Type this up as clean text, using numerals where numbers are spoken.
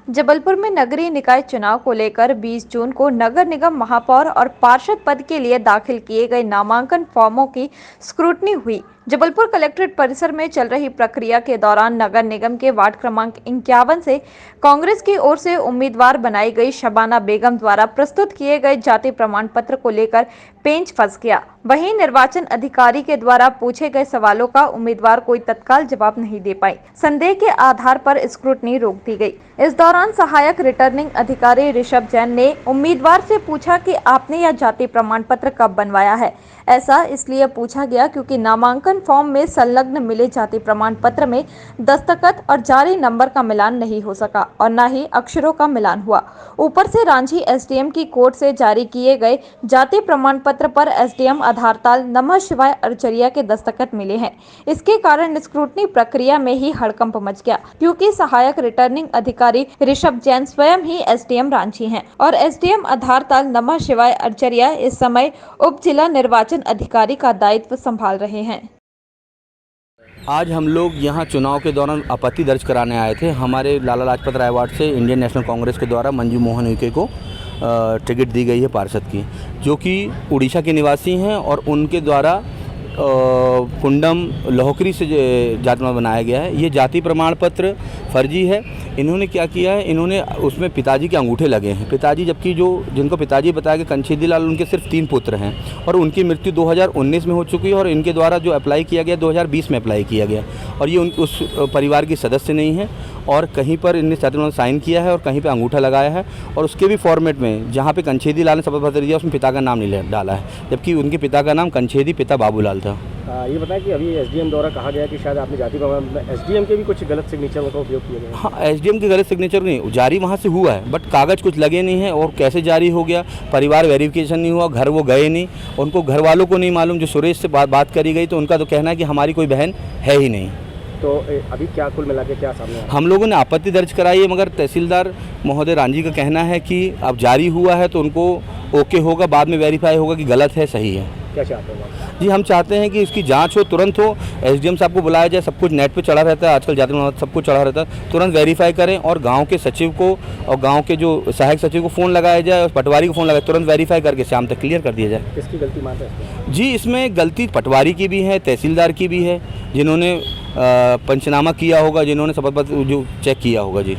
जबलपुर में नगरीय निकाय चुनाव को लेकर 20 जून को नगर निगम महापौर और पार्षद पद के लिए दाखिल किए गए नामांकन फॉर्मों की स्क्रूटनी हुई। जबलपुर कलेक्ट्रेट परिसर में चल रही प्रक्रिया के दौरान नगर निगम के वार्ड क्रमांक 51 से कांग्रेस की ओर से उम्मीदवार बनाई गई शबाना बेगम द्वारा प्रस्तुत किए गए जाति प्रमाण पत्र को लेकर पेंच फंस गया। वहीं निर्वाचन अधिकारी के द्वारा पूछे गए सवालों का उम्मीदवार कोई तत्काल जवाब नहीं दे पाई। संदेह के आधार पर स्क्रूटनी रोक दी गई। इस दौरान सहायक रिटर्निंग अधिकारी ऋषभ जैन ने उम्मीदवार से पूछा कि आपने यह जाति प्रमाण पत्र कब बनवाया है। ऐसा इसलिए पूछा गया क्योंकि नामांकन फॉर्म में संलग्न मिले जाति प्रमाण पत्र में दस्तखत और जारी नंबर का मिलान नहीं हो सका और न ही अक्षरों का मिलान हुआ। ऊपर से रांची एसडीएम की कोर्ट से जारी किए गए जाति प्रमाण पत्र पर एसडीएम आधारताल नमः शिवाय अर्चरिया के दस्तखत मिले हैं। इसके कारण स्क्रूटनी प्रक्रिया में ही हड़कंप मच गया क्योंकि सहायक रिटर्निंग अधिकारी ऋषभ जैन स्वयं ही एसडीएम रांची हैं और एसडीएम आधारताल नमः शिवाय अर्चरिया इस समय उप जिला निर्वाचन अधिकारी का दायित्व संभाल रहे हैं। आज हम लोग यहाँ चुनाव के दौरान आपत्ति दर्ज कराने आए थे। हमारे लाला लाजपत राय वार्ड से इंडियन नेशनल कांग्रेस के द्वारा मंजू मोहन उइके को टिकट दी गई है पार्षद की, जो कि उड़ीसा के निवासी हैं और उनके द्वारा कुंडम लोहकरी से जाति प्रमाण बनाया गया है। ये जाति प्रमाण पत्र फर्जी है। इन्होंने क्या किया है, इन्होंने उसमें पिताजी के अंगूठे लगे हैं। पिताजी, जबकि जिनको पिताजी बताया कि कंछेदी लाल, उनके सिर्फ 3 पुत्र हैं और उनकी मृत्यु 2019 में हो चुकी है और इनके द्वारा जो अप्लाई किया गया 2020 में अप्लाई किया गया और ये उस परिवार की सदस्य नहीं है और कहीं पर इनने जाति प्रमाण साइन किया है और कहीं पर अंगूठा लगाया है और उसके भी फॉर्मेट में जहाँ पे कंछेदी लाल ने शपथ पत्र दिया उसमें पिता का नाम नहीं डाला है, जबकि उनके पिता का नाम कंछेदी पिता बाबूलाल था। ये बताएं कि अभी एसडीएम द्वारा कहा गया कि शायद आपने जाति प्रमाण में एसडीएम के भी कुछ गलत सिग्नेचर का उपयोग किया गया। हाँ, एसडीएम के गलत सिग्नेचर नहीं, जारी वहाँ से हुआ है बट कागज़ कुछ लगे नहीं है और कैसे जारी हो गया, परिवार वेरिफिकेशन नहीं हुआ, घर वो गए नहीं, उनको घर वालों को नहीं मालूम। जो सुरेश से बात करी गई तो उनका तो कहना है कि हमारी कोई बहन है ही नहीं। तो अभी क्या कुल मिला के क्या सामने आया? हम लोगों ने आपत्ति दर्ज कराई है मगर तहसीलदार महोदय रांझी का कहना है कि अब जारी हुआ है तो उनको ओके होगा, बाद में वेरीफाई होगा कि गलत है सही है। क्या चाहते हैं जी? हम चाहते हैं कि इसकी जांच हो, तुरंत हो, एसडीएम साहब को बुलाया जाए। सब कुछ नेट पे चढ़ा रहता है आजकल, जाति प्रमाण सब कुछ चढ़ा रहता है, तुरंत वेरीफाई करें और गांव के सचिव को और गांव के जो सहायक सचिव को फ़ोन लगाया जाए और पटवारी को फ़ोन लगाए, तुरंत वेरीफाई करके शाम तक क्लियर कर दिया जाए। किसकी गलती मानते हैं? जी, इसमें गलती पटवारी की भी है, तहसीलदार की भी है, जिन्होंने पंचनामा किया होगा, जिन्होंने शपथ पत्र जो चेक किया होगा। जी।